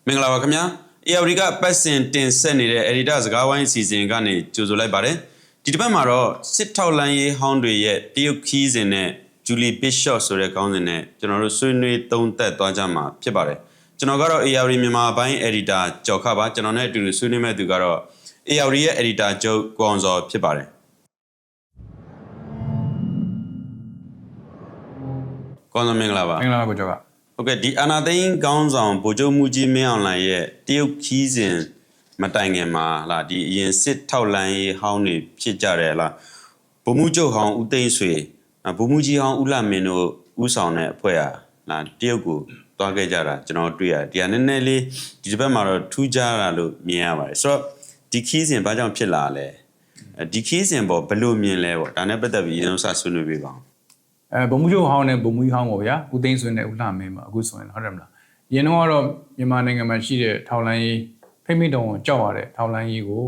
မင်္ဂလာပါခင်ဗျာ ARD ကပတ်စဉ်တင်ဆက်နေတဲ့ Editor စကားဝိုင်းအစီအစဉ်ကနေကြိုဆိုလိုက်ပါတယ်ဒီတစ်ပတ်မှာတော့စစ်ထောက်လန်းရေးဟောင်းတွေရဲ့တရုတ်ခီးစဉ်နဲ့ Julie Bishop ဆိုတဲ့ခေါင်းစဉ်နဲ့ကျွန်တော်တို့ဆွေးနွေးသုံးသပ်သွားကြမှာဖြစ်ပါတယ်ကျွန်တော်ကတော့ ARD မြန်မာပိုင်း Editor ကျော်ခပါကျွန်တော်နဲ့အတူတူဆွေးနွေးမဲ့သူကတော့ ARD ရဲ့ Editor ချုပ်ကိုအောင်စောဖြစ်ပါတယ်ကောင်းသောမင်္ဂလာပါမင်္ဂလာပါကိုကျော်ကဟုတ်ကဲ့ဒီအာနာသိန်းခေါင်းဆောင်ဗိုလ်ချုပ်မှုကြီးမင်းအောင်လှိုင်ရဲ့တရုတ်ခီးစဉ်မတိုင်ခင်မှာလာဒီအရင်စစ်ထောက်လန်းရေးဟောင်းတွေဖြစ်ကြတယ်လားဗိုလ်မှူးချုပ်ဟောင်းဦးသိန်းဆွေဗိုလ်မှူးကြီးဟောင်းဦးလှမင်းတို့ဦးဆောင်တဲ့အဖွဲ့ဟာလာတရုတ်ကိုတွားခဲ့ကြတာကျွန်တော်တွေ့ရတယ်ဒီကနည်းနည်းလေးဒီတစ်ပတ်မှာတော့ထူးခြားတာလို့မြင်ရပါတယ်ဆိုတော့ဒီခီးစဉ်ဘာကြောင့်ဖြစ်လာလဲဒီခီးစဉ်ပေါ်ဘယ်လိုမြင်လဲပေါ့ဒါနဲ့ပတ်သက်ပြီးကျွန်တော်ဆက်ဆွေးနွေးပေးပါအောင်ဗိုလ်မှူးချုပ်ဟောင်းနဲ့ဗိုလ်မှူးကြီးဟောင်းပေါ့ဗျာဦးသိန်းဆွေနဲ့ဦးလှမင်းပါအခုဆိုရင်ဟုတ်တယ်မလားအရင်တော့မြန်မာနိုင်ငံမှာရှိတဲ့ထောက်လန်းရေးဖိမိတုံကိုကြောက်ရတဲ့ထောက်လန်းရေးကို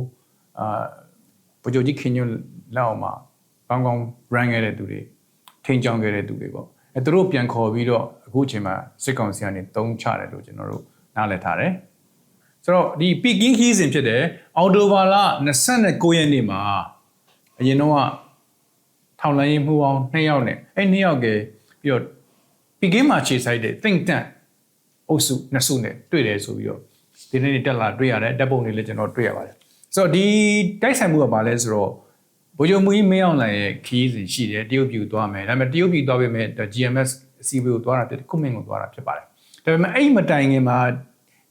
ဗိုလ်ချုပ်ကြီးခင်ညွန့်လက်အောက်မှာကောင်းကောင်း brand ခဲ့တဲ့သူတွေထိန်းချောင်းခဲ့တဲ့သူတွေပေါ့သူတို့ပြန်ခေါ်ပြီးတော့အခုအချိန်မှာစစ်ကောင်စီကနေတုံးချတယ်လို့ကျွန်တော်တို့နားလည်ထားတယ်ဆိုတော့ဒီပီကင်းခီးစဉ်ဖြစ်တဲ့အော်တိုဘာလ29ရက်နေ့မှာအရင်တော့ထောက်လန်းရေးမှုအောင်2ယောက်နဲ့2ယောက်ကပြီးတော့ပီကင်းမှာခြေဆိုင်တဲ့ think tank အုပ်စု2စုနဲ့တွေ့တယ်ဆိုပြီးတော့ဒီနေ့တက်လာတွေ့ရတယ်ဓာတ်ပုံတွေလည်းကျွန်တော်တွေ့ရပါတယ်ဆိုတော့ဒီတိုက်ဆိုင်မှုကဘာလဲဆိုတော့ဗိုလ်ချုပ်မှုကြီးမင်းအောင်လှိုင်ရဲ့ခီးစဉ်ရှိတယ်တရုတ်ပြည်သွားမယ်ဒါပေမဲ့တရုတ်ပြည်သွားပေမဲ့ GMS အစည်းအဝေးကိုသွားတာဖြစ်ခုမင်းကိုသွားတာဖြစ်ပါတယ်ဒါပေမဲ့အဲ့မတိုင်ခင်မှာ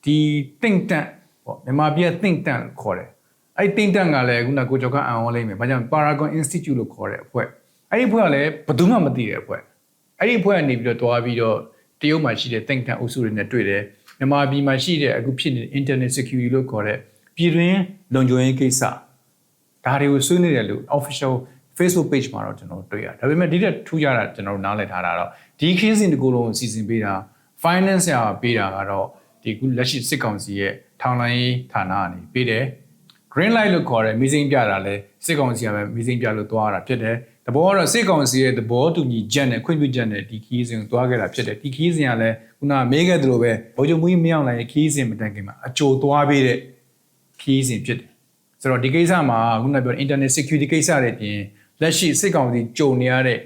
ဒီ think tank ပေါ့မြန်မာပြည် think tank ခေါ်တယ်အဲ့ think tank ကလည်းခုနကိုကျော်ကအံ့ဩလိမ့်မယ်ဘာကြောင့် Paragon Institute လို့ခေါ်တဲ့အဖွဲ့အဲ့ဒီအဖွဲ့ကလည်းဘယ်သူမှမသိတဲ့အဖွဲ့အဲ့ဒီအဖွဲ့ကနေပြီးတော့တွားပြီးတော့တရုတ်မှာရှိတဲ့ think tank အုပ်စုတွေနဲ့တွေ့တယ်မြန်မာပြည်မှာရှိတဲ့အခုဖြစ်နေတဲ့ internet security လို့ခေါ်တဲ့ပြည်တွင်းလုံခြုံရေးကိစ္စဒါတွေကိုဆွေးနွေးတယ်လို့ official Facebook page မှာတော့ကျွန်တော်တွေ့ရတယ်ဒါပေမဲ့ဒီတက်ထူးခြားတာကျွန်တော်နားလည်ထားတာတော့ဒီခင်းစဉ်တကူလုံးအစီအစဉ်ပေးတာ finance ရာပေးတာကတော့ဒီခုလက်ရှိစစ်ကောင်စီရဲ့ထောင်လိုင်းဌာနကနေပေးတယ် green light လို့ခေါ်တဲ့မီးစိမ်းပြတာလဲစစ်ကောင်စီကပဲမီးစိမ်းပြလို့သွားတာဖြစ်တယ်တဘောကတော့စစ်ကောင်စီရဲ့သဘောတူညီချက်နဲ့ခွင့်ပြုချက်နဲ့ဒီခီးစဉ်ကိုသွားခဲ့တာဖြစ်တယ်ဒီခီးစဉ်ကလည်းခုနမေးခဲ့သလိုပဲဗိုလ်ချုပ်မှုကြီးမင်းအောင်လှိုင်ရဲ့ခီးစဉ်မတိုင်ခင်မှာအကြိုသွားပေးတဲ့ခီးစဉ်ဖြစ်တယ်ဆိုတော့ဒီကိစ္စမှာခုနပြော internet security ကိစ္စတွေပြင်လက်ရှိစစ်ကောင်စီကြုံနေရတဲ့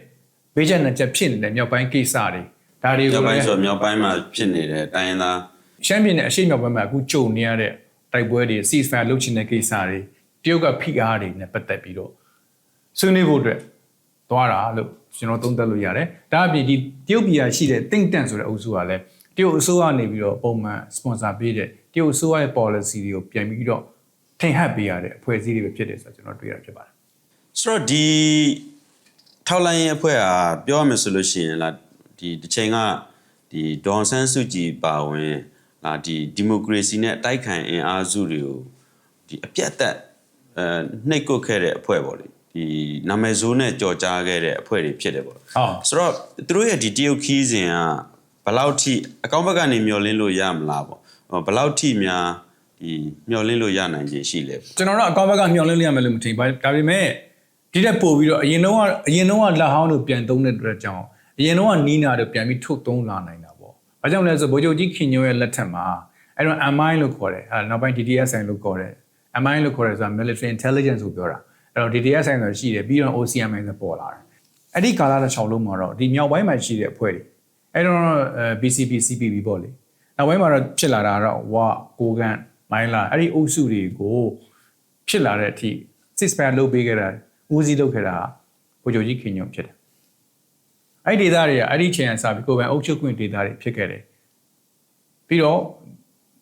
ဘေးကျနှက်ချက်ဖြစ်နေတဲ့မြောက်ပိုင်းကိစ္စတွေဒါတွေကိုလည်းမြောက်ပိုင်းဆိုမြောက်ပိုင်းမှာဖြစ်နေတဲ့တိုင်းရင်းသားရှမ်းပြည်နယ်အရှေ့မြောက်ပိုင်းမှာအခုကြုံနေရတဲ့တိုက်ပွဲတွေ ceasefire လုပ်ချင်တဲ့ကိစ္စတွေတရုတ်ကဖိအားတွေနဲ့ပတ်သက်ပြီးတော့ဆွေးနွေးဖို့အတွက်သွားတာလို့ကျွန်တော်သုံးသပ်လို့ရတယ်ဒါအပြင်ဒီတရုတ်ပြည်ရှိတဲ့ think tank ဆိုတဲ့အုပ်စုကလည်းတရုတ်အစိုးရနေပြီးတော့ပုံမှန် sponsor ပေးတဲ့တရုတ်အစိုးရရဲ့ policy တွေကိုပြန်ပြီးတော့ထင်ဟပ်ပေးရတဲ့အဖွဲ့အစည်းတွေပဲဖြစ်တယ်ဆိုတော့ကျွန်တော်တွေ့ရဖြစ်ပါတယ်ဆိုတော့ဒီထောက်လိုင်းရေးအဖွဲ့ကပြောရမယ်ဆိုလို့ရှိရင်လားဒီတစ်ချိန်ကဒီဒေါ်ဆန်းစုကြည်ပါဝင်ဒီမိုကရေစီနဲ့အတိုက်ခံအင်အားစုတွေကိုဒီအပြတ်သက်နှိပ်ကွပ်ခဲ့တဲ့အဖွဲ့ပေါ့လေဒီနာမည်ဆိုးနဲ့ကြော်ကြားခဲ့တဲ့အဖွဲ့တွေဖြစ်တယ်ပေါ့ဆိုတော့သူတို့ရဲ့ဒီတရုတ်ခီးစဉ်ကဘယ်လောက်ထိအကောင့်ဘက်ကနေမျှော်လင့်လို့ရမလားပေါ့ဘယ်လောက်ထိများဒီမျှော်လင့်လို့ရနိုင်ခြင်းရှိလဲကျွန်တော်တို့အကောင့်ဘက်ကမျှော်လင့်လို့ရမယ်လို့မထင်ပါဘူးဒါပေမဲ့ဒီတက်ပို့ပြီးတော့အရင်တော့လက်ဟောင်းတို့ပြန်သုံးတဲ့အတွက်ကြောင့်အရင်တော့နီးနာတို့ပြန်ပြီးထုတ်သုံးလာနိုင်တာပေါ့ဘာကြောင့်လဲဆိုဗိုလ်ချုပ်ကြီးခင်ညိုရဲ့လက်ထက်မှာအဲ့တော့ MI လို့ခေါ်တယ်နောက်ပိုင်း DDSI လို့ခေါ်တယ် MI လို့ခေါ်တယ်ဆိုတာ military intelligence ကိုပြောတာအဲ့တော့ DDSI ဆိုရှိတယ်ပြီးတော့ OCMI ဆိုပေါ်လာတယ်အဲ့ဒီကာလတစ်ချောင်းလုံးမှာတော့ဒီမြောက်ပိုင်းမှာရှိတဲ့အဖွဲ့တွေအဲ့တော့ BCP CPB ပေါ့လေနောက်ပိုင်းမှာတော့ဖြစ်လာတာတော့ဝကိုကန်မိုင်းလာအဲ့ဒီအုပ်စုတွေကိုဖြစ်လာတဲ့အထိ ceasefire လုပ်ပေးခဲ့တာဦးစီးလုပ်ခဲ့တာဗိုလ်ချုပ်ကြီးခင်ညွန့်ဖြစ်တယ်အဲ့ဒီဒေသတွေကအဲ့ဒီချိန်ကစပြီးကိုယ်ပိုင်အုပ်ချုပ်ခွင့်ဒေသတွေဖြစ်ခဲ့တယ်ပြီးတော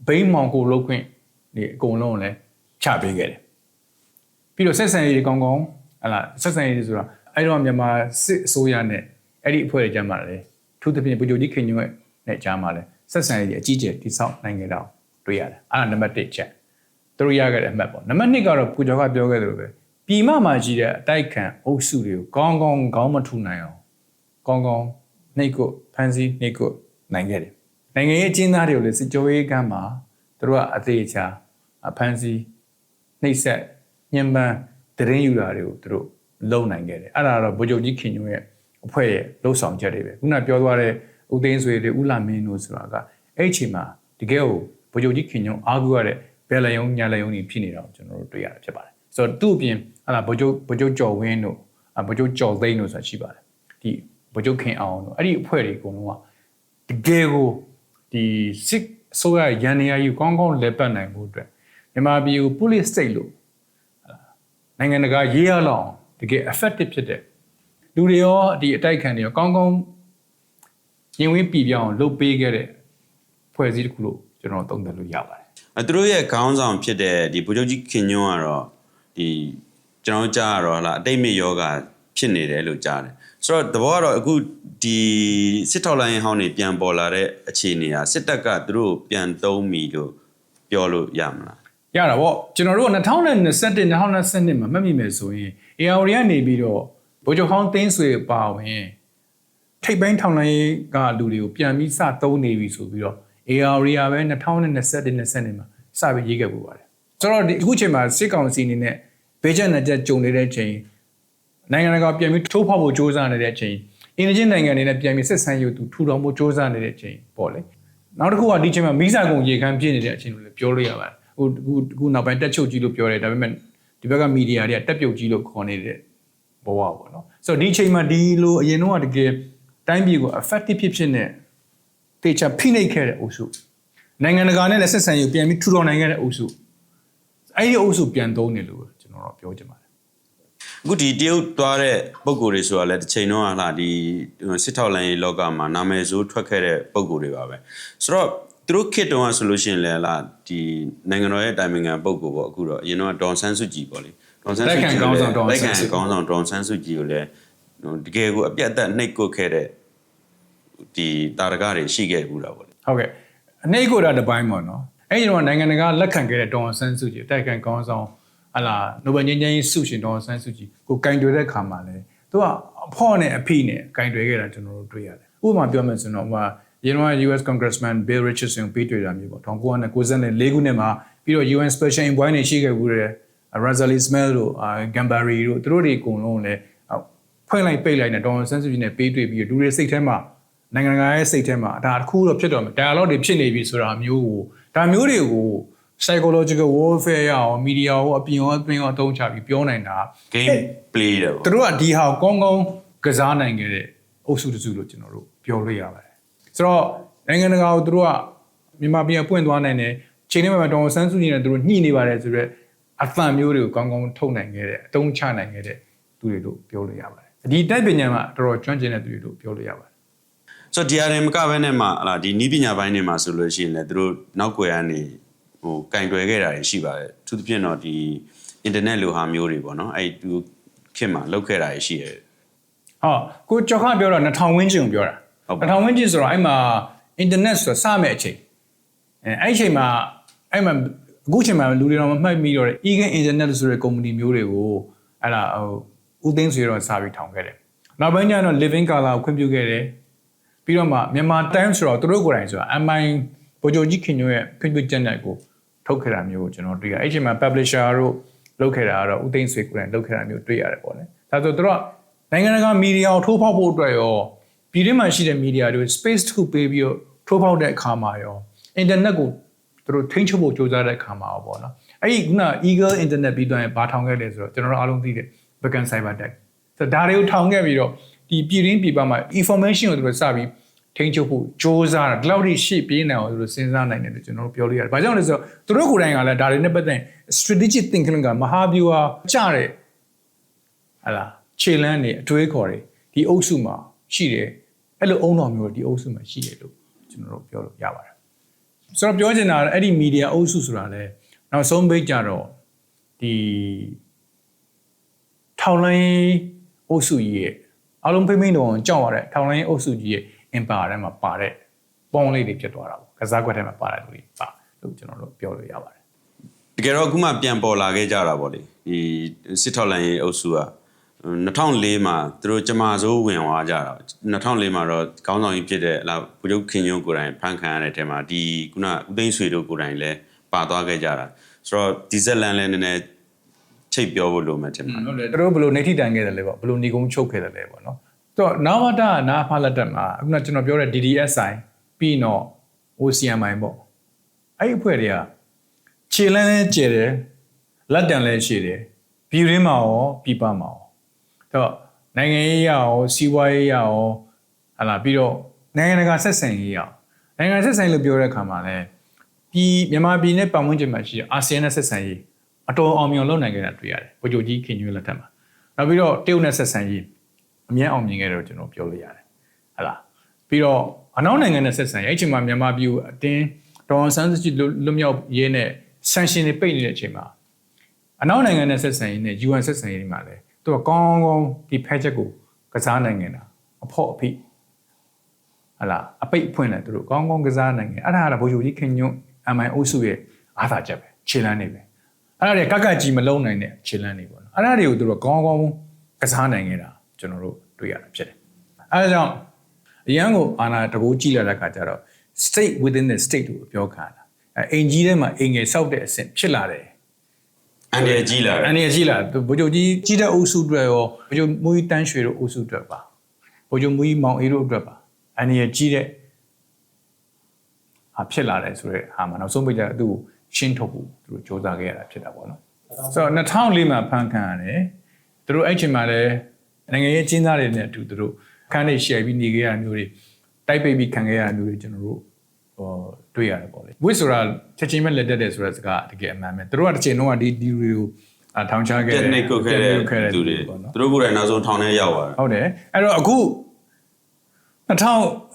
့ဘိန်းမောင်ကိုလုပ်ခွင့်ဒီအကုန်လုံးလည်းချပေးခဲ့တယ်ပြီးတော့ဆက်ဆံရေးကောင်းကောင်းဟလာဆက်ဆံရေးဆိုတာအဲ့တော့မြန်မာစစ်အစိုးရနဲ့အဲ့ဒီအဖွဲ့တွေကြားမှာလည်းထူးသဖြင့်ဗိုလ်ချုပ်ကြီးခင်ညွန့်နဲ့ကြားမှာလည်းဆက်ဆံရေးအကြီးကျယ်တိစောက်နိုင်ခဲ့တာတွေ့ရတယ်အဲ့ဒါနံပါတ်1ချက်သူတို့ရခဲ့တဲ့အမှတ်ပေါ့နံပါတ်2ကတော့ပူကျော်ကပြောခဲ့သလိုပဲပြည်မမှာရှိတဲ့အတိုက်ခံအုပ်စုတွေကိုကောင်းကောင်းခေါင်းမထူနိုင်အောင်ကောင်းကောင်းနှိတ်ကိုဖန်စီနှိတ်ကိုနိုင်ခဲ့တယ်နိုင်ငံရေးအကျဉ်းသားတွေကိုလည်းစစ်ကြောရေးကမ်းမှာသူတို့ကအသေးချာဖန်စီနှိတ်ဆက်ညှဉ်းပန်းတရင်ယူတာတွေကိုသူတို့လုံနိုင်ခဲ့တယ်အဲ့ဒါတော့ဗိုလ်ချုပ်ကြီးခင်ညွန့်ရဲ့အဖွဲ့ရဲ့လှုပ်ဆောင်ချက်တွေပဲခုနပြောသွားတဲ့ဦးသိန်းဆွေတွေဦးလာမင်းတို့ဆိုတာကအဲ့အချိန်မှာတကယ်ကို ဗိုလ်ချုပ်ကြီးခင်ညွန့်အားကိုးရတဲ့ဘယ်လည်းယုံညာလည်းယုံနေဖြစ်နေတာကိုကျွန်တော်တို့တွေ့ရတာဖြစ်ပါတယ်ဆိုတော့သူ့အပြင်ဟာဗိုလ်ချုပ်ကျော်ဝင်းတို့ဗိုလ်ချုပ်ကျော်သိန်းတို့ဆိုတာရှိပါတယ်ဒီဗိုလ်ချုပ်ခင်အောင်တို့အဲ့ဒီအဖွဲ့တွေအကုန်လုံးကတကယ်ကိုဒီစစ်ဆိုရရန်နေရာယူကောင်းကောင်းလက်ပတ်နိုင်ဖို့အတွက်မြန်မာပြည်ကို police state လို့နိုင်ငံတကာရေးရလောက်တကယ် effective ဖြစ်တဲ့လူတွေရောဒီအတိုက်ခံတွေရောကောင်းကောင်းရင်ဝင်းပြည်ပြောင်းလုပ်ပေးခဲ့တဲ့ဖွဲ့စည်းတစ်ခုလို့ကျွန်တော်သုံးသပ်လို့ရပါတယ်။သူတို့ရဲ့ခေါင်းဆောင်ဖြစ်တဲ့ဒီဗိုလ်ချုပ်ကြီးခင်ညွန့်ကတော့ဒီကျွန်တော်ကြားရတော့ဟာအတိတ်မြေယောဂဖြစ်နေတယ်လို့ကြားတယ်။ဆိုတော့သဘောကတော့အခုဒီစစ်ထောက်လိုင်းဟောင်းတွေပြန်ပေါ်လာတဲ့အခြေအနေဟာစစ်တပ်ကသူတို့ပြန်သုံးပြီလို့ပြောလို့ရမလား။ရတာပေါ့ကျွန်တော်တို့2021-2022မှာမှတ်မိမယ်ဆိုရင် AR ကနေပြီးတော့ဗိုလ်ချုပ်ဟောင်းသိန်းဆွေပါဝင်ထိပ်ပိုင်းထောင်လိုင်းကလူတွေကိုပြန်ပြီးစသုံးနေပြီဆိုပြီးတော့ AR ရပဲ2021-2022မှာစပြီးရေးခဲ့ပူပါတယ်ဆိုတော့ဒီအခုချိန်မှာစစ်ကောင်စီအနေနဲ့ဘေးကျနဲ့ကြုံနေတဲ့ချိန်နိုင်ငံတကာပြန်ပြီးထိုးဖောက်ဖို့စ조사နေတဲ့အချိန်အင်ဂျင်နိုင်ငံတွေနဲ့ပြန်ပြီးဆက်ဆံရေးသူထူထောင်ဖို့စ조사နေတဲ့အချိန်ပေါ့လေနောက်တစ်ခုကဒီချိန်မှာမိစာကုံရေခမ်းပြည့်နေတဲ့အချိန်လို့လည်းပြောလို့ရပါတယ်အခုနောက်ပိုင်းတက်ချုပ်ကြီးလို့ပြောတယ်ဒါပေမဲ့ဒီဘက်ကမီဒီယာတွေကတက်ပြုတ်ကြီးလို့ခေါ်နေတဲ့ဘဝပေါ့နော်ဆိုတော့ဒီချိန်မှာဒီလိုအရင်တော့တကယ်တိုင်းပြည်ကို effective ဖြစ်နေတေချာဖိနှိပ်ခဲ့တဲ့အုပ်စုနိုင်ငံတကာနဲ့လည်းဆက်ဆံရေးပြန်ပြီးထူထောင်နိုင်ခဲ့တဲ့အုပ်စုအဲ့ဒီအုပ်စုပြန်သုံးနေလို့ကျွန်တော်တို့ပြောချင်ပါတယ်အခုဒီတရုတ်သွားတဲ့ပုံကိုယ်တွေဆိုတာလည်းတစ်ချိန်တော့ဟာဒီစစ်ထောက်လိုင်းလောကမှာနာမည်ဆိုးထွက်ခဲ့တဲ့ပုံကိုယ်တွေပါပဲဆိုတော့သူတို့ခေတ်တုန်းကဆိုလို့ရှိရင်လည်းဟာဒီနိုင်ငံတော်ရဲ့တိုင်ပင်ခံပုံကိုယ်ပေါ့အခုတော့အရင်တော့ဒေါန်ဆန်းစုကြည်ပေါ့လေဒေါန်ဆန်းစုကြည်ခေါင်းဆောင်ဒေါန်ဆန်းစုကြည်ကိုလည်းတကယ်ကိုအပြတ်အသတ်နှိပ်ကွက်ခဲ့တဲ့ဒီတာရကတွေရှိခဲ့ဘူးလားပေါ့လေဟုတ်ကဲ့အနှိပ်ကွက်တာတစ်ပိုင်းပေါ့နော်အဲ့ဒီတော့နိုင်ငံတကာလက်ခံခဲ့တဲ့ဒေါန်ဆန်းစုကြည်တိုက်ခံခေါင်းဆောင်ဟလာနိုဘယ်ငြိမ်းချမ်းရေးဆုရှင်ဒေါန်ဆန်းစုကြည်ကိုကင်တွယ်တဲ့ခါမှာလဲသူကအဖော့နဲ့အဖိနဲ့ကင်တွယ်ခဲ့တာကျွန်တော်တို့တွေ့ရတယ်ဥပမာပြောမယ်ဆိုတော့ဟိုရန်ကုန် US Congressman Bill Richardson ပေးတွေ့တာမျိုးပေါ့1994ခုနှစ်မှာပြီးတော့ UN Special Envoy နေရှိခဲ့ဘူးတဲ့ Razali Smell တို့ Gambari တို့သူတို့တွေအကုန်လုံးလည်းဖွင့်လိုက်ပိတ်လိုက်နဲ့ဒေါန်ဆန်းစုကြည်နဲ့ပေးတွေ့ပြီးလူတွေစိတ်ထဲမှာနိုင်ငံတကာရဲ့စိတ်ထဲမှာဒါတစ်ခုတော့ဖြစ်တော့မယ် dialogue တွေဖြစ်နေပြီဆိုတာမျိုးကိုဒါမျိုးတွေကို psychological warfare ရော media ရောအပြင်ရောအပြင်ရောအသုံးချပြီးပြောနိုင်တာ game play တယ်ပေါ့သူတို့ကဒီဟာကိုကောင်းကောင်းကစားနိုင်ခဲ့တဲ့အုပ်စုတစုလို့ကျွန်တော်တို့ပြောလို့ရပါတယ်ဆိုတော့နိုင်ငံတကာကိုသူတို့ကမြန်မာပြည်ပွင့်သွားနိုင်တယ်ချိန်ထဲမှာဒေါန်ဆန်းစုကြည်နဲ့သူတို့ညှိနေပါတယ်ဆိုတော့အသံမျိုးတွေကိုကောင်းကောင်းထုတ်နိုင်ခဲ့တဲ့အသုံးချနိုင်ခဲ့တဲ့သူတွေလို့ပြောလို့ရပါတယ်ဒီတိုက်ပညာမှာတော်တော်ကျွမ်းကျင်တဲ့သူတွေလို့ပြောလို့ရပါတယ်ဆိုတော့ဒီအရင်မကဘဲနဲ့မှဟာဒီနီးပညာပိုင်းတွေမှာဆိုလို့ရှိရင်လည်းသူတို့နောက်ွယ်ကနေဟိုကင်တွယ်ခဲ့တာတွေရှိပါတယ်သူတို့ပြင်တော့ဒီ internet လိုဟာမျိုးတွေပေါ့နော်အဲ့သူခင်မှာလောက်ခဲ့တာတွေရှိတယ်ဟုတ်ကိုကျော်ခပြောတော့2000ဝန်းကျင်ကိုပြောတာ2000ဝန်းကျင်ဆိုတော့အဲ့မှာ internet ဆိုစမဲ့အချိန်အဲ့အချိန်မှာအဲ့မှာအခုချိန်မှာလူတွေတော့မမှတ်မိတော့တဲ့ Egan Internet ဆိုတဲ့ company မျိုးတွေကိုအဲ့ဒါဟိုဦးသိန်းဆွေတော့စာပြီးထောင်ခဲ့တယ်နောက်ပိုင်းကျတော့ living color ကိုခွင့်ပြုခဲ့တယ်ပြီးတော့မှမြန်မာ Times ဆိုတော့သူတို့ကိုယ်တိုင်ဆိုတာ MI ဗိုလ်ချုပ်ကြီးခင်ညွန့်ရဲ့ခွင့်ပြုချက်နဲ့ကိုထုတ်ခဲ့တာမျိုးကိုကျွန်တော်တွေ့ရအဲ့ဒီချိန်မှာ publisher တို့လုပ်ခဲ့တာကတော့ဦးသိန်းဆွေကိုယ်တိုင်လုပ်ခဲ့တာမျိုးတွေ့ရတယ်ပေါ့လေဒါဆိုသူတို့နိုင်ငံတကာမီဒီယာကိုထိုးဖောက်ဖို့အတွက်ရောပြည်တွင်းမှာရှိတဲ့မီဒီယာတွေ space တစ်ခုပေးပြီးတော့ထိုးဖောက်တဲ့အခါမှာရော internet ကိုသူတို့ထိန်းချုပ်ဖို့ကြိုးစားတဲ့အခါမှာရောပေါ့နော်အဲ့ဒီခုန Eagle Internet ပြီးတော့ဘာထောင်ခဲ့လဲဆိုတော့ကျွန်တော်တို့အားလုံးသိတဲ့ Beacon Cyber Attack ဆိုတော့ဒါတွေကိုထောင်ခဲ့ပြီးတော့ဒီပြည်တွင်းပြည်ပမှာ information ကိုသူတို့စပြီးထိန်းချုပ်ဖို့ကြိုးစားတာဒီလောက်ထိရှေ့ပြေးနိုင်အောင်သူတို့စဉ်းစားနိုင်တယ်လို့ကျွန်တော်တို့ပြောလို့ရတယ်။ဘာကြောင့်လဲဆိုတော့သူတို့ကိုယ်တိုင်ကလည်းဒါတွေနဲ့ပတ်သက် strategic thinking ကမဟာဗျူဟာကျတဲ့ဟလာခြေလမ်းတွေအတွေးခေါ်တွေဒီအုပ်စုမှာရှိတယ်အဲ့လိုအုံတော်မျိုးဒီအုပ်စုမှာရှိတယ်လို့ကျွန်တော်တို့ပြောလို့ရပါတယ်။ဆိုတော့ပြောချင်တာကအဲ့ဒီ media အုပ်စုဆိုတာလည်းနောက်ဆုံးပိတ်ကြတော့ဒီထောင်လိုင်းအုပ်စုကြီးရဲ့အားလုံးဖိမိန်တော်ကြောက်ရတဲ့ထောင်လိုင်းအုပ်စုကြီးရဲ့ empire ထဲမှာပါတဲ့ပေါင်းလေးတွေဖြစ်သွားတာပေါ့ကစားကွက်ထဲမှာပါတဲ့လူတွေပါလို့ကျွန်တော်တို့ပြောလို့ရပါတယ်တကယ်တော့အခုမှပြန်ပေါ်လာခဲ့ကြတာပေါ့လေဒီစစ်ထောက်လိုင်းအုပ်စုက2004မှာသူတို့ကျမစိုးဝင်သွားကြတာ2004မှာတော့ခေါင်းဆောင်ကြီးဖြစ်တဲ့ဗိုလ်ချုပ်ခင်ညွန့်ကိုယ်တိုင်ဖန်ခံရတဲ့ထဲမှာဒီခုနဦးသိန်းဆွေတို့ကိုယ်တိုင်လည်းပါသွားခဲ့ကြတာဆိုတော့ဒီဇက်လန်လည်းနည်းနည်းချိတ်ပြောဖို့လိုမှတင်ပါဟုတ်တယ်သူတို့ဘယ်လိုနေထိတန်ခဲ့တယ်လဲပေါ့ဘယ်လိုနေကုန်းချုပ်ခဲ့တယ်လဲပေါ့နော်တော့နာဝတာနာဖာလက်တက်မှာအခုနကျွန်တော်ပြောတဲ့ DDSI ပြီးတော့ OCMI ပေါ့ အဲ့ဒီအဖွဲ့တွေကခြေလန်းလဲကျဲတယ်လက်တံလဲရှိတယ်ပြည်ရင်းမှာရောပြည်ပမှာရောတော့နိုင်ငံရေးရောစီးပွားရေးရောဟာလာပြီးတော့နိုင်ငံတကာဆက်ဆံရေးရောနိုင်ငံဆက်ဆံရေးလို့ပြောတဲ့အခါမှာလဲပြည်မြန်မာပြည်နဲ့ပတ်ဝန်းကျင်မှာရှိတဲ့အာဆီယံနဲ့ဆက်ဆံရေးအတော်အောင်မြင်လုပ်နိုင်ခဲ့တာတွေ့ရတယ်ဗိုလ်ချုပ်ကြီးခင်ညွန့်လက်ထက်မှာနောက်ပြီးတော့တရုတ်နဲ့ဆက်ဆံရေးအမြဲအောင်မြင်ခဲ့တယ်လို့ကျွန်တော်ပြောလို့ရတယ်ဟလာပြီးတော့အနောက်နိုင်ငံနဲ့ဆက်ဆံရေးအဲ့ချိန်မှာမြန်မာပြည်ကိုအတင်းဒေါ်ဆန်းစုကြည်လွတ်မြောက်ရေးနဲ့ဆန်ရှင်တွေပိတ်နေတဲ့အချိန်မှာအနောက်နိုင်ငံနဲ့ဆက်ဆံရေးနဲ့ UN ဆက်ဆံရေးတွေမှာလည်းသူကကောင်းကောင်းဒီဖက်ချက်ကိုကစားနိုင်နေတာအဖို့အဖိဟလာအပိတ်ဖွင့်တယ်သူတို့ကောင်းကောင်းကစားနိုင်တယ်အဲ့ဒါကဗိုလ်ချုပ်ကြီးခင်ညွန့် MI အုပ်စုရဲ့အားသာချက်ပဲခြေလမ်းနေပဲအဲ့ဒါတွေကကကြီးမလုံးနိုင်တဲ့ခြေလမ်းနေပေါ့နော်အဲ့ဒါတွေကိုသူတို့ကောင်းကောင်းကစားနိုင်နေတာကျွန်တော်တို့တွေ့ရတာဖြစ်တယ်အဲ့ဒါကြောင့်အရန်ကိုအာဏာတကူကြည့်လာတဲ့အခါကျတော့ state within the state ကိုပြောခါတာအိမ်ကြီးထဲမှာအိမ်ငယ်စောက်တဲ့အဆင့်ဖြစ်လာတယ်အန်ဒီကြီးလာတယ်အန်ဒီကြီးလာဗိုလ်ချုပ်ကြီးကြီးတဲ့အုပ်စုတွေရောဗိုလ်ချုပ်မူကြီးတန်းရွှေတို့အုပ်စုတွေပါဗိုလ်ချုပ်မူကြီးမောင်အေးတို့အတွက်ပါအန်ဒီကြီးတဲ့ဟာဖြစ်လာတယ်ဆိုတော့ဟာမှာနောက်ဆုံးပိတ်ကြသူ့ကိုရှင်းထုတ်ဖို့သူတို့စ조사ခဲ့ရတာဖြစ်တာပေါ့နော်ဆိုတော့2004မှာဖန်ခံရတယ်သူတို့အဲ့ချိန်မှာလည်းနိုင်ငံရေးကျင်းသားတွေနဲ့အတူသူတို့ခန်းနေရှယ်ပြီးနေခဲ့ရမျိုးတွေတိုက်ပိတ်ပြီးခံခဲ့ရမျိုးတွေကျွန်တော်တို့တွေ့ရတယ်ပေါ့လေဝစ်ဆိုတာချက်ချင်းပဲလက်တက်တယ်ဆိုတဲ့စကားတကယ်အမှန်ပဲသူတို့ကတစ်ချိန်လုံးကဒီတွေကိုထောင်ချခဲ့တယ်တက်နေကုတ်ခဲ့တဲ့သူတွေသူတို့ကိုယ်တိုင်နောက်ဆုံးထောင်ထဲရောက်သွားတယ်ဟုတ်တယ်အဲ့တော့အခု2017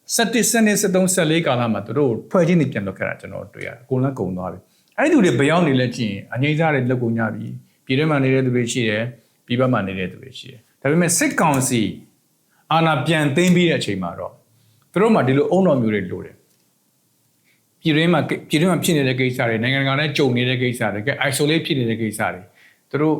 13 14ကာလမှာသူတို့ဖွဲ့ချင်းနေပြန်လုပ်ခဲ့တာကျွန်တော်တွေ့ရတယ်ကိုလန်းကုံသွားပြီအဲ့ဒီသူတွေဘယ်ရောက်နေလဲကြည့်ရင်အငိမ့်စားတွေလောက်ကုန်ကြပြီပြည်ထဲမှာနေတဲ့သူတွေရှိတယ်ပြည်ပမှာနေတဲ့သူတွေရှိတယ်ဒါပေမဲ့စစ်ကောင်စီအာဏာပြန်သိမ်းပြီးတဲ့အချိန်မှာတော့သူတို့မှဒီလိုအုံတော်မျိုးတွေလိုတယ်ပြည်တွင်းမှာဖြစ်နေတဲ့ကိစ္စတွေနိုင်ငံတကာနဲ့ကြုံနေတဲ့ကိစ္စတွေ isolate ဖြစ်နေတဲ့ကိစ္စတွေသူတို့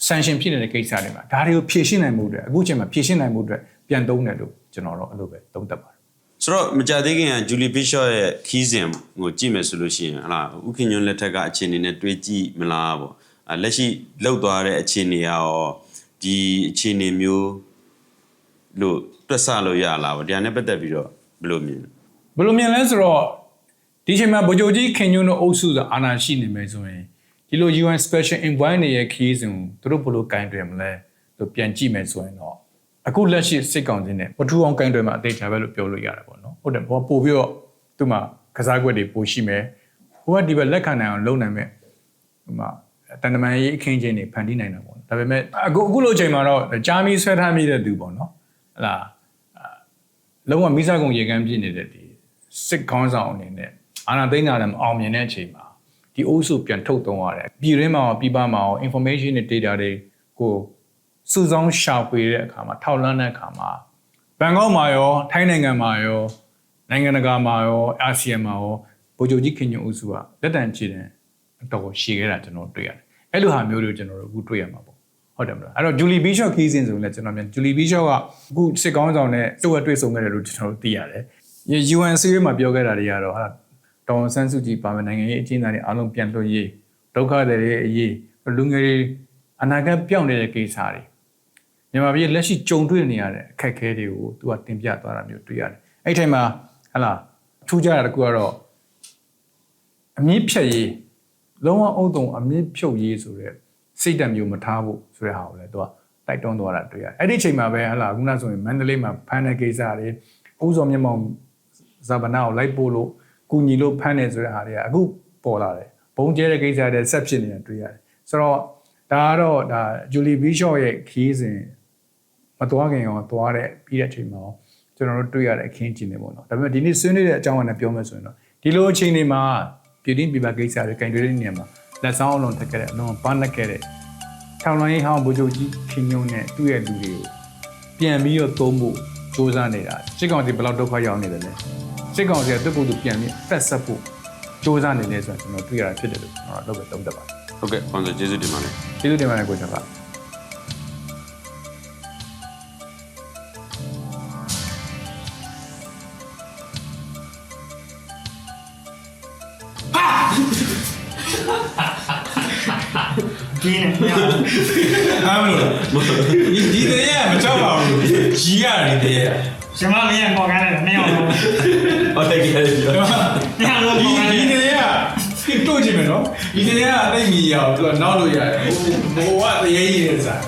sanction ဖြစ်နေတဲ့ကိစ္စတွေမှာဒါတွေကိုဖြေရှင်းနိုင်မှုတွေအခုချိန်မှာဖြေရှင်းနိုင်မှုတွေပြန်သုံးတယ်လို့ကျွန်တော်တော့အဲ့လိုပဲသုံးသပ်ပါတယ်ဆိုတော့မကြသေးခင်ကဂျူလီဘီရှော့ရဲ့ခီးစဉ်ကိုကြည့်မယ်ဆိုလို့ရှိရင်ဟလာဥခင်ညွန့်လက်ထက်ကအခြေအနေနဲ့တွေးကြည့်မလားပေါ့လက်ရှိလောက်သွားတဲ့အခြေအနေရောဒီအခြေအနေမျိုးလို့တွက်ဆလို့ရလားပေါ့တရားနဲ့ပတ်သက်ပြီးတော့ဘယ်လိုမြင်လဲဆိုတော့ဒီချိန်မှာဗိုလ်ချုပ်ကြီးခင်ညွန့်တို့အုပ်စုဆိုအာဏာရှိနေမယ်ဆိုရင်ဒီလို UN Special Envoy တွေရဲ့ခီးစဉ်ကိုသူတို့ဘယ်လိုကင်တွယ်မလဲလို့ပြန်ကြည့်မယ်ဆိုရင်တော့အခုလက်ရှိစစ်ကောင်စီနဲ့ပထူအောင်ကင်တွယ်မှာအသေးချာပဲလို့ပြောလို့ရတယ်ပေါ့နော်ဟုတ်တယ်ဘောပို့ပြီးတော့သူ့မှာကစားကွက်တွေပိုရှိမယ်ဟိုကဒီဘက်လက်ခံနိုင်အောင်လုပ်နိုင်မယ်ဟိုမှာတန်တမန်ရေးအခင်းချင်းတွေဖန်တီးနိုင်တာပေါ့ဒါပေမဲ့အခုလိုချိန်မှာတော့ဂျာမီဆွဲထားမိတဲ့သူပေါ့နော်ဟလာလုံးဝမိစားကုန်ရေကမ်းပြည့်နေတဲ့ဒီစစ်ခေါင်းဆောင်အနေနဲ့အာဏာသိမ်းတာလည်းမအောင်မြင်တဲ့အချိန်မှာဒီအုပ်စုပြန်ထုတ်သုံးရတယ်ပြည်ရင်းမှာပြည်ပမှာ information တွေ data တွေကိုစုဆောင်းရှာဖွေတဲ့အခါမှာထောက်လှမ်းတဲ့အခါမှာဘန်ကောက်မှာရောထိုင်းနိုင်ငံမှာရောနိုင်ငံတကာမှာရောအာဆီယံမှာရောဗိုလ်ချုပ်ကြီးခင်ညွန့်အုပ်စုကလက်တံချီတယ်အတော်ရှည်ခဲ့တာကျွန်တော်တွေ့ရတယ်အဲ့လိုဟာမျိုးတွေကျွန်တော်တို့အခုတွေ့ရမှာပေါ့ဟုတ်တယ်မလားအဲ့တော့ဂျူလီဘီရှော့ခီးစဉ်ဆိုရင်လည်းကျွန်တော်မြန်ဂျူလီဘီရှော့ကအခုစစ်ကောင်းဆောင်နဲ့တွေ့ဆုံခဲ့တယ်လို့ကျွန်တော်တို့သိရတယ် UN ဆေးမှာပြောခဲ့တာတွေကတော့ဟာဒေါ်ဆန်းစုကြည်ပါမယ်နိုင်ငံရေးအကျဉ်းသားတွေအားလုံးပြန်လွှတ်ရေးဒုက္ခတွေအရေးလူငယ်တွေအနာဂတ်ပြောင်းနေတဲ့ကိစ္စတွေမြန်မာပြည်လက်ရှိကြုံတွေ့နေရတဲ့အခက်အခဲတွေကိုသူကတင်ပြသွားတာမျိုးတွေ့ရတယ်အဲ့ထိုင်မှာဟလာထူးခြားတာတကူကတော့အမြင့်ဖြတ်ရေးလုံးဝအုပ်တုံအမြင့်ဖြုတ်ရေးဆိုတဲ့စိတ်ဓာတ်မျိုးမထားဖို့ဆိုတဲ့ဟာကိုလည်းသူကတိုက်တွန်းသွားတာတွေ့ရတယ်အဲ့ဒီချိန်မှာပဲဟလာခုနဆိုရင်မန္တလေးမှာဖမ်းတဲ့ကိစ္စတွေဥစောမျက်မှောင်ဇာဗနာကိုလိုက်ပို့လို့ကူညီလို့ဖမ်းနေဆိုတဲ့ဟာတွေကအခုပေါ်လာတယ်ဘုံကျဲတဲ့ကိစ္စတွေဆက်ဖြစ်နေတာတွေ့ရတယ်ဆိုတော့ဒါကတော့ဒါဂျူလီဘီရှော့ရဲ့ခီးစဉ်မသွားခင်ရောသွားတဲ့ပြီးတဲ့အချိန်မှာကျွန်တော်တို့တွေ့ရတဲ့အခင်းကျင်းတွေပေါ့နော်ဒါပေမဲ့ဒီနေ့ဆွေးနွေးတဲ့အကြောင်းအရာနဲ့ပြောမယ်ဆိုရင်တော့ဒီလိုအချိန်တွေမှာပြည်တွင်းပြည်ပကိစ္စတွေကင်တွယ်တဲ့နေရာမှာလက်ဆောင်အလုံးထက်ခဲ့တဲ့အလုံးပန်းလက်ခဲ့တဲ့ထောင်လိုင်းဟောင်းဗိုလ်ချုပ်ကြီးခင်ညုံနဲ့သူ့ရဲ့လူတွေကိုပြန်ပြီးတော့သုံးဖို့စ조사နေတာစစ်ကောင်စီဘယ်လောက်ဒုက္ခရောက်နေတယ်လဲစစ်ကောင်စီကသူ့ကိုယ်သူပြန်ပြီးဖက်ဆက်ဖို့စ조사နေလဲဆိုတော့ကျွန်တော်တွေ့ရတာဖြစ်တယ်လို့ကျွန်တော်တော့သုံးသပ်ပါတယ်ဟုတ်ကဲ့ခွန်ဆိုကျေးဇူးတင်ပါတယ်ကျေးဇူးတင်ပါတယ်ကိုကျွန်တော်ဒီနဲ့အားမလို့ဒီတည်းကမကြောက်ပါဘူးကြီးရတယ်တည်း ရှင်မမင်းပေါ်ကားတယ်မင်းအောင်လို့ ဟုတ်တယ်ကြည့်ပြော မင်းအောင်လို့ပေါ်ကားတယ် ဒီကလေးကတို့ကြည့်မယ်နော်ဒီကလေးကအသိမီရအောင်သူကနောက်လို့ရတယ်ဟိုကတရေကြီးနေစား